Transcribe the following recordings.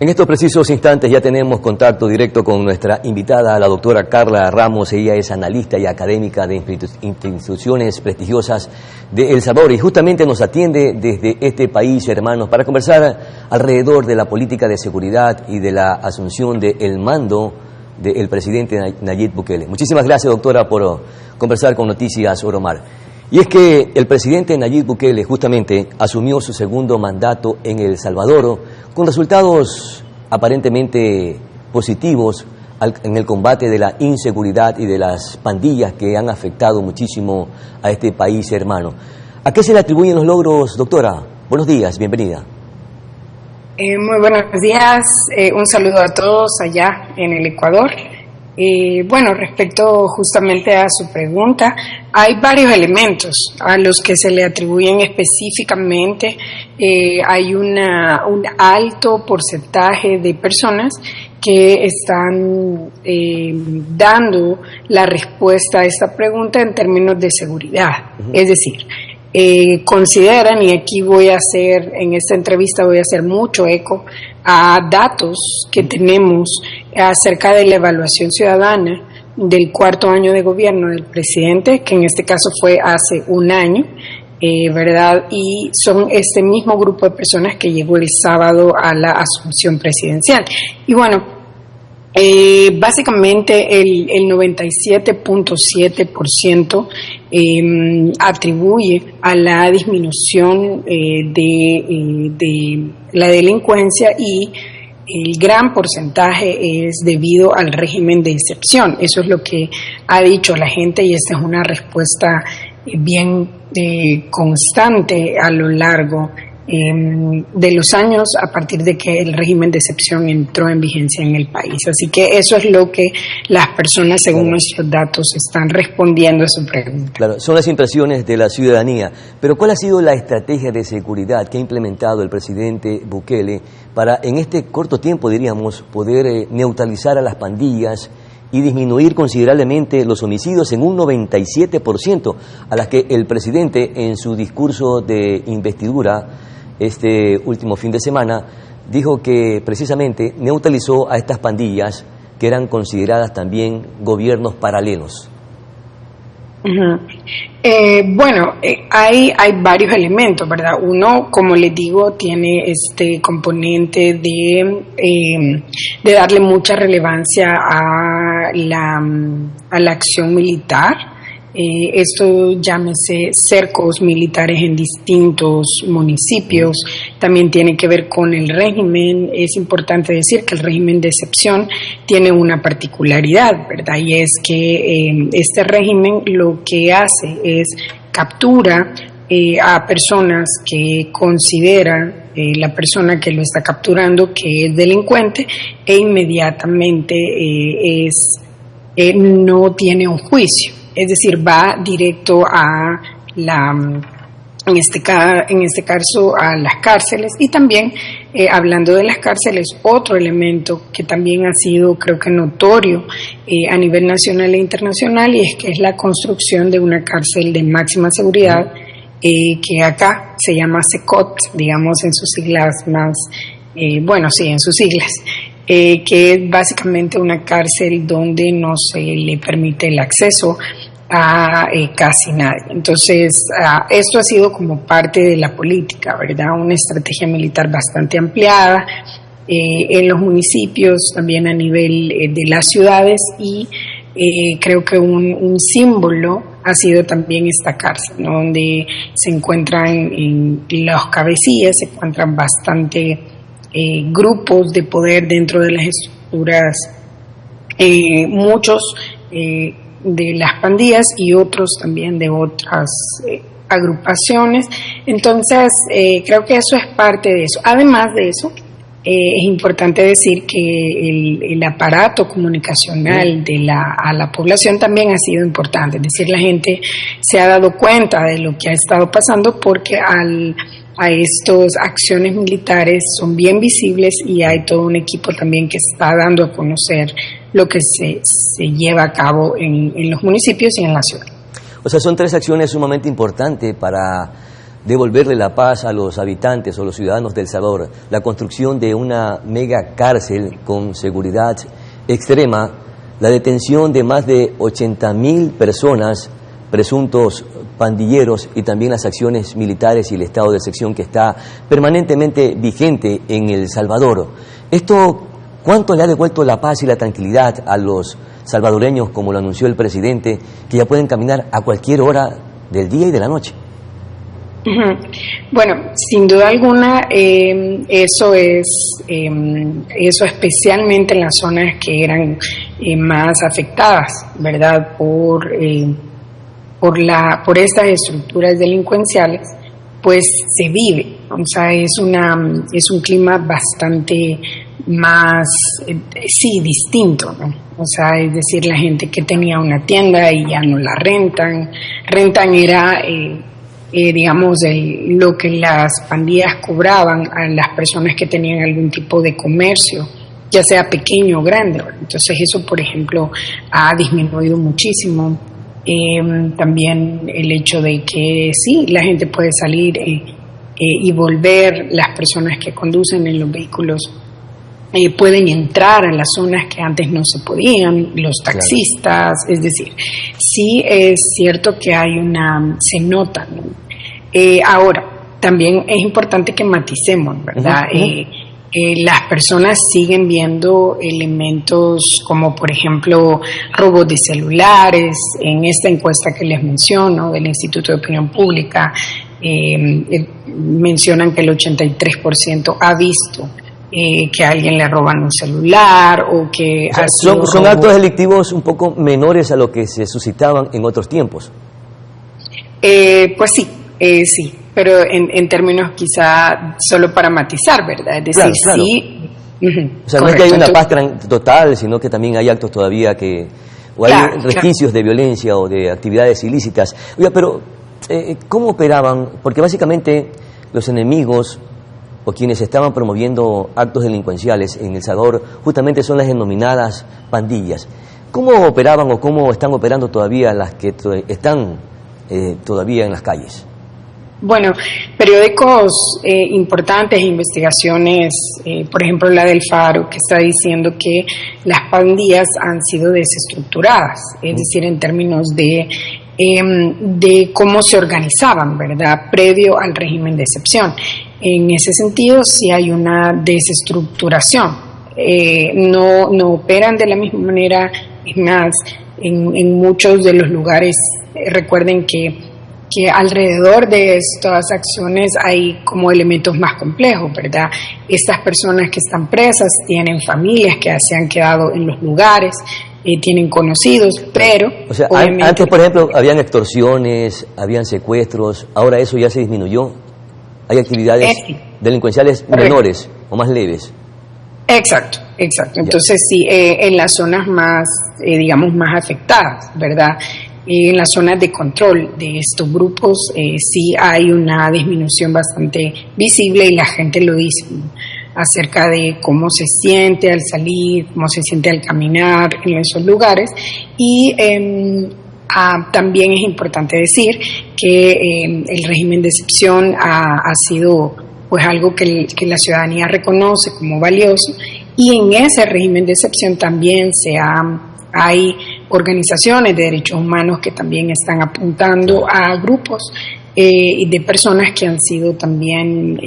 En estos precisos instantes ya tenemos contacto directo con nuestra invitada, la doctora Carla Ramos. Ella es analista y académica de instituciones prestigiosas de El Salvador y justamente nos atiende desde este país, hermanos, para conversar alrededor de la política de seguridad y de la asunción del mando del presidente Nayib Bukele. Muchísimas gracias, doctora, por conversar con Noticias Oromar. Y es que el presidente Nayib Bukele justamente asumió su segundo mandato en El Salvador con resultados aparentemente positivos en el combate de la inseguridad y de las pandillas que han afectado muchísimo a este país hermano. ¿A qué se le atribuyen los logros, doctora? Buenos días, bienvenida. Muy buenos días, un saludo a todos allá en el Ecuador. Bueno, respecto justamente a su pregunta, hay varios elementos a los que se le atribuyen específicamente. Hay un alto porcentaje de personas que están dando la respuesta a esta pregunta en términos de seguridad. Es decir, consideran, y aquí en esta entrevista voy a hacer mucho eco a datos que tenemos acerca de la evaluación ciudadana del cuarto año de gobierno del presidente, que en este caso fue hace un año, ¿verdad? Y son este mismo grupo de personas que llegó el sábado a la asunción presidencial. Y bueno, básicamente el 97.7% atribuye a la disminución de la delincuencia, y el gran porcentaje es debido al régimen de excepción. Eso es lo que ha dicho la gente, y esta es una respuesta bien constante a lo largo de los años a partir de que el régimen de excepción entró en vigencia en el país. Así que eso es lo que las personas, según nuestros datos, están respondiendo a su pregunta. Claro, son las impresiones de la ciudadanía, pero ¿cuál ha sido la estrategia de seguridad que ha implementado el presidente Bukele para, en este corto tiempo, diríamos, poder neutralizar a las pandillas y disminuir considerablemente los homicidios en un 97%, a las que el presidente en su discurso de investidura este último fin de semana dijo que precisamente neutralizó a estas pandillas que eran consideradas también gobiernos paralelos? Hay varios elementos, ¿verdad? Uno, como les digo, tiene este componente de darle mucha relevancia a la acción militar. Esto llámese cercos militares en distintos municipios. También tiene que ver con el régimen. Es importante decir que el régimen de excepción tiene una particularidad, ¿verdad? Y es que este régimen lo que hace es captura a personas que considera la persona que lo está capturando que es delincuente, e inmediatamente no tiene un juicio. Es decir, va directo a en este caso a las cárceles. Y también, hablando de las cárceles, otro elemento que también ha sido, creo que notorio a nivel nacional e internacional, y es que es la construcción de una cárcel de máxima seguridad, que acá se llama SECOT, digamos en sus siglas más, en sus siglas. Que es básicamente una cárcel donde no se le permite el acceso a casi nadie. Entonces, esto ha sido como parte de la política, ¿verdad? Una estrategia militar bastante ampliada en los municipios, también a nivel de las ciudades, y creo que un símbolo ha sido también esta cárcel, ¿no? Donde se encuentran en los cabecillas, se encuentran bastante grupos de poder dentro de las estructuras, muchos de las pandillas y otros también de otras agrupaciones. Entonces, creo que eso es parte de eso. Además de eso, es importante decir que el aparato comunicacional a la población también ha sido importante. Es decir, la gente se ha dado cuenta de lo que ha estado pasando, porque a estas acciones militares son bien visibles, y hay todo un equipo también que está dando a conocer lo que se lleva a cabo en los municipios y en la ciudad. O sea, son tres acciones sumamente importantes para devolverle la paz a los habitantes o los ciudadanos de El Salvador, la construcción de una mega cárcel con seguridad extrema, la detención de más de 80.000 personas, presuntos pandilleros, y también las acciones militares y el estado de excepción que está permanentemente vigente en El Salvador. Esto, ¿cuánto le ha devuelto la paz y la tranquilidad a los salvadoreños, como lo anunció el presidente, que ya pueden caminar a cualquier hora del día y de la noche? Bueno, sin duda alguna, eso especialmente en las zonas que eran más afectadas, ¿verdad? Por estas estructuras delincuenciales, pues se vive. O sea, es un clima bastante más, distinto, ¿no? O sea, es decir, la gente que tenía una tienda y ya no la rentan era digamos, lo que las pandillas cobraban a las personas que tenían algún tipo de comercio, ya sea pequeño o grande. Entonces eso, por ejemplo, ha disminuido muchísimo. También el hecho de que sí, la gente puede salir y volver, las personas que conducen en los vehículos pueden entrar a las zonas que antes no se podían, los taxistas, claro. Es decir, sí es cierto que se nota, ¿no? Ahora, también es importante que maticemos, ¿verdad? Las personas siguen viendo elementos como, por ejemplo, robos de celulares. En esta encuesta que les menciono del Instituto de Opinión Pública, mencionan que el 83% ha visto que a alguien le roban un celular o que... O sea, son actos delictivos un poco menores a lo que se suscitaban en otros tiempos. Pues sí. Sí, pero en términos quizá solo para matizar, ¿verdad? Es decir, claro. Sí. O sea, correcto. No es que hay una paz total, sino que también hay actos todavía o hay resquicios de violencia o de actividades ilícitas. Oiga, pero ¿cómo operaban? Porque básicamente los enemigos o quienes estaban promoviendo actos delincuenciales en El Salvador justamente son las denominadas pandillas. ¿Cómo operaban o cómo están operando todavía las que están todavía en las calles? Bueno, periódicos importantes, investigaciones, por ejemplo la del Faro, que está diciendo que las pandillas han sido desestructuradas, es decir, en términos de cómo se organizaban, ¿verdad?, previo al régimen de excepción. En ese sentido, sí hay una desestructuración. No operan de la misma manera, es más, en muchos de los lugares, recuerden que alrededor de estas acciones hay como elementos más complejos, ¿verdad? Estas personas que están presas tienen familias que se han quedado en los lugares, tienen conocidos, pero... O sea, antes, por ejemplo, habían extorsiones, habían secuestros, ahora eso ya se disminuyó. Hay actividades delincuenciales menores o más leves. Exacto. Entonces sí, en las zonas más, digamos, más afectadas, ¿verdad? En las zonas de control de estos grupos sí hay una disminución bastante visible y la gente lo dice, ¿no?, acerca de cómo se siente al salir, cómo se siente al caminar en esos lugares. Y también es importante decir que el régimen de excepción ha sido pues algo que la ciudadanía reconoce como valioso, y en ese régimen de excepción también hay organizaciones de derechos humanos que también están apuntando a grupos de personas que han sido también,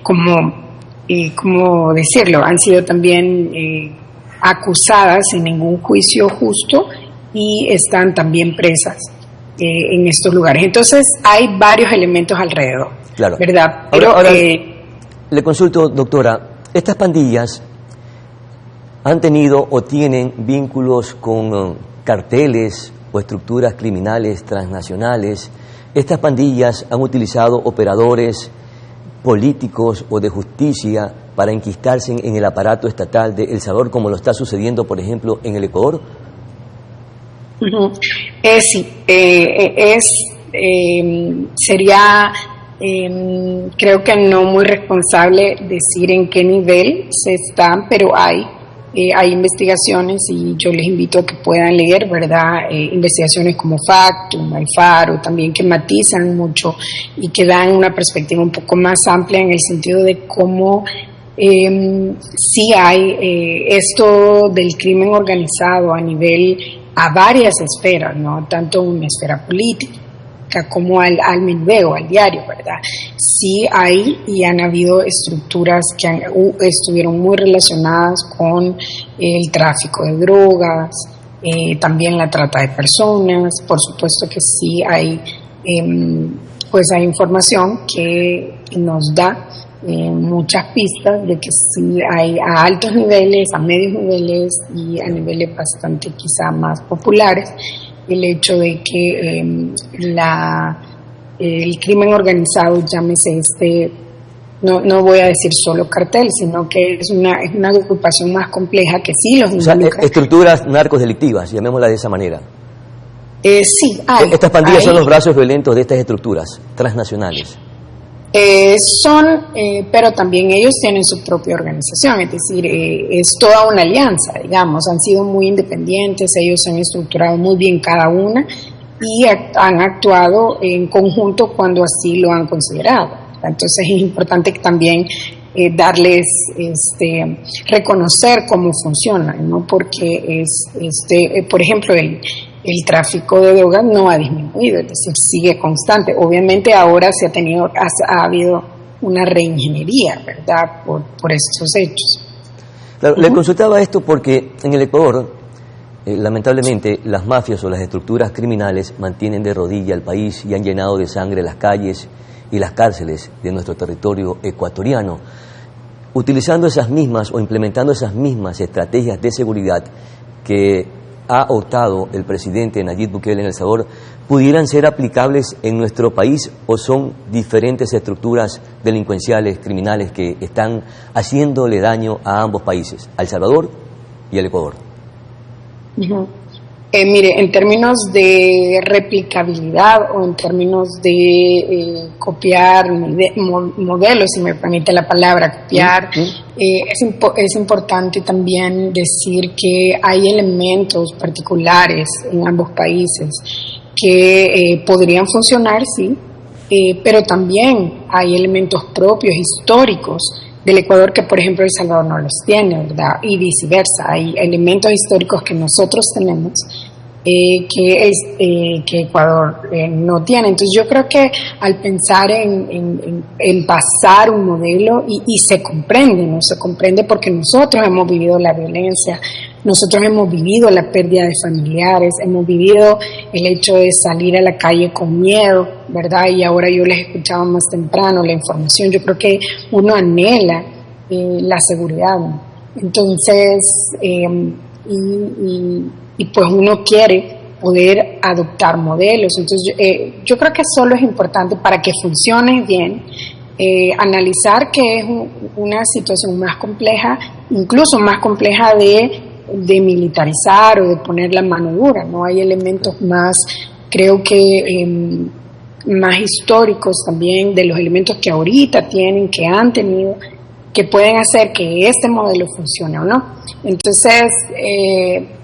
¿cómo decirlo?, han sido también acusadas sin ningún juicio justo y están también presas en estos lugares. Entonces hay varios elementos alrededor, claro, ¿verdad? Pero ahora le consulto, doctora, estas pandillas han tenido o tienen vínculos con carteles o estructuras criminales transnacionales. Estas pandillas han utilizado operadores políticos o de justicia para enquistarse en el aparato estatal de El Salvador, como lo está sucediendo, por ejemplo, en el Ecuador. Sí, sería, creo que no muy responsable decir en qué nivel se están, pero hay hay investigaciones y yo les invito a que puedan leer, ¿verdad? Investigaciones como Factum, El Faro, también que matizan mucho y que dan una perspectiva un poco más amplia en el sentido de cómo sí hay esto del crimen organizado a varias esferas, ¿no? Tanto una esfera política como al menudeo, al diario, ¿verdad? Sí hay y han habido estructuras que estuvieron muy relacionadas con el tráfico de drogas, también la trata de personas. Por supuesto que sí hay, pues hay información que nos da muchas pistas de que sí hay a altos niveles, a medios niveles y a niveles bastante quizá más populares, el hecho de que el crimen organizado, llámese no voy a decir solo cartel, sino que es una agrupación más compleja que sí los involucra. O sea, estructuras narcodelictivas, llamémosla de esa manera. Sí, hay. Estas pandillas son los brazos violentos de estas estructuras transnacionales. Pero también ellos tienen su propia organización, es decir, es toda una alianza, digamos, han sido muy independientes, ellos se han estructurado muy bien cada una y han actuado en conjunto cuando así lo han considerado. Entonces es importante que también darles, reconocer cómo funcionan, ¿no? Porque por ejemplo, el tráfico de drogas no ha disminuido, es decir, sigue constante. Obviamente ahora ha habido una reingeniería, ¿verdad?, por estos hechos. Claro, le consultaba esto porque en el Ecuador, lamentablemente, las mafias o las estructuras criminales mantienen de rodilla al país y han llenado de sangre las calles y las cárceles de nuestro territorio ecuatoriano, utilizando esas mismas o implementando esas mismas estrategias de seguridad que ha optado el presidente Nayib Bukele en El Salvador, ¿pudieran ser aplicables en nuestro país o son diferentes estructuras delincuenciales, criminales que están haciéndole daño a ambos países, a El Salvador y al Ecuador? Uh-huh. Mire, en términos de replicabilidad o en términos de copiar modelos, si me permite la palabra, copiar, es importante también decir que hay elementos particulares en ambos países que podrían funcionar, sí, pero también hay elementos propios, históricos, del Ecuador que, por ejemplo, El Salvador no los tiene, ¿verdad? Y viceversa, hay elementos históricos que nosotros tenemos que Ecuador no tiene. Entonces yo creo que al pensar en pasar un modelo, y se comprende, ¿no? Se comprende porque nosotros hemos vivido la violencia, nosotros hemos vivido la pérdida de familiares, hemos vivido el hecho de salir a la calle con miedo, ¿verdad? Y ahora yo les escuchaba más temprano la información. Yo creo que uno anhela la seguridad, ¿no? Entonces, y pues uno quiere poder adoptar modelos. Entonces yo creo que solo es importante para que funcione bien, analizar que es una situación más compleja, incluso más compleja de militarizar o de poner la mano dura, ¿no? Hay elementos más, creo que más históricos también, de los elementos que ahorita tienen, que han tenido, que pueden hacer que este modelo funcione o no. Entonces,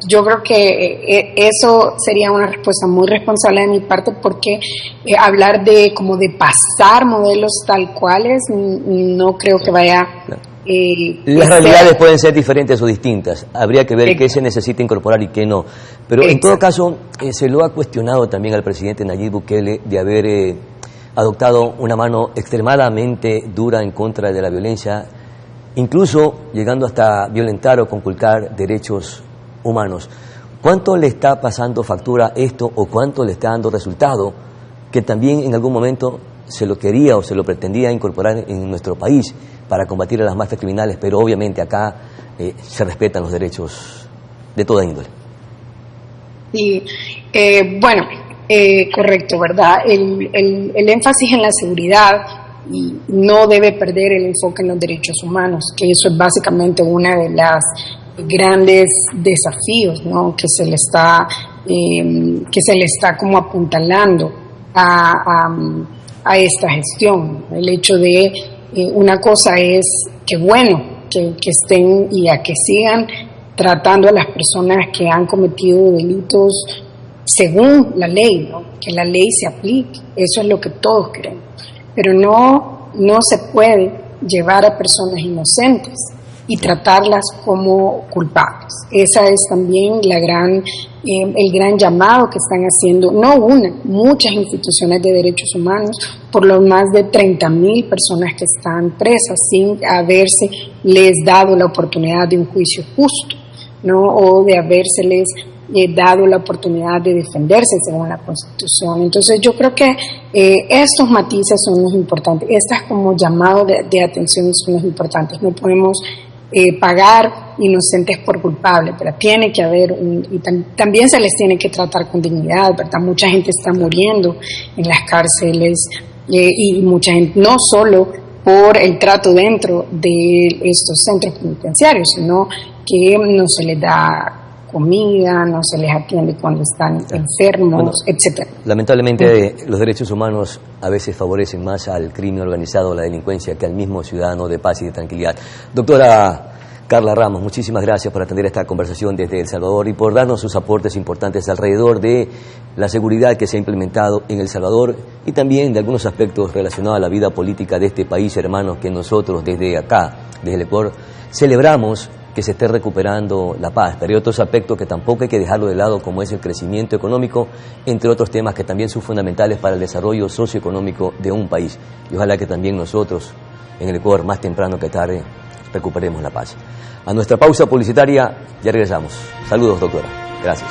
yo creo que eso sería una respuesta muy responsable de mi parte, porque hablar de pasar modelos tal cuales, no creo que vaya... Las realidades pueden ser diferentes o distintas, habría que ver qué se necesita incorporar y qué no. Pero en todo caso, se lo ha cuestionado también al presidente Nayib Bukele de haber adoptado una mano extremadamente dura en contra de la violencia, incluso llegando hasta violentar o conculcar derechos humanos. ¿Cuánto le está pasando factura esto o cuánto le está dando resultado que también en algún momento se lo quería o se lo pretendía incorporar en nuestro país para combatir a las mafias criminales, pero obviamente acá se respetan los derechos de toda índole? Sí, bueno, correcto, ¿verdad? El énfasis en la seguridad y no debe perder el enfoque en los derechos humanos, que eso es básicamente una de las grandes desafíos, ¿no? que se le está como apuntalando a esta gestión. El hecho de una cosa es que bueno que estén y a que sigan tratando a las personas que han cometido delitos según la ley, ¿no? Que la ley se aplique. Eso es lo que todos queremos. Pero no se puede llevar a personas inocentes y tratarlas como culpables. Esa es también el gran llamado que están haciendo, muchas instituciones de derechos humanos, por los más de 30,000 personas que están presas sin haberse les dado la oportunidad de un juicio justo, ¿no? O de habérseles dado la oportunidad de defenderse según la Constitución. Entonces yo creo que estos matices son los importantes, estas como llamado de atención son los importantes. No podemos pagar inocentes por culpables, pero tiene que haber también se les tiene que tratar con dignidad, ¿verdad? Mucha gente está muriendo en las cárceles y mucha gente, no solo por el trato dentro de estos centros penitenciarios, sino que no se les da comida, no se les atiende cuando están enfermos, etcétera. Lamentablemente los derechos humanos a veces favorecen más al crimen organizado, a la delincuencia, que al mismo ciudadano de paz y de tranquilidad. Doctora Carla Ramos, muchísimas gracias por atender esta conversación desde El Salvador y por darnos sus aportes importantes alrededor de la seguridad que se ha implementado en El Salvador y también de algunos aspectos relacionados a la vida política de este país, hermanos, que nosotros desde acá, desde el Ecuador, celebramos que se esté recuperando la paz, pero hay otros aspectos que tampoco hay que dejarlo de lado, como es el crecimiento económico, entre otros temas que también son fundamentales para el desarrollo socioeconómico de un país. Y ojalá que también nosotros, en el Ecuador, más temprano que tarde, recuperemos la paz. A nuestra pausa publicitaria ya regresamos. Saludos, doctora. Gracias.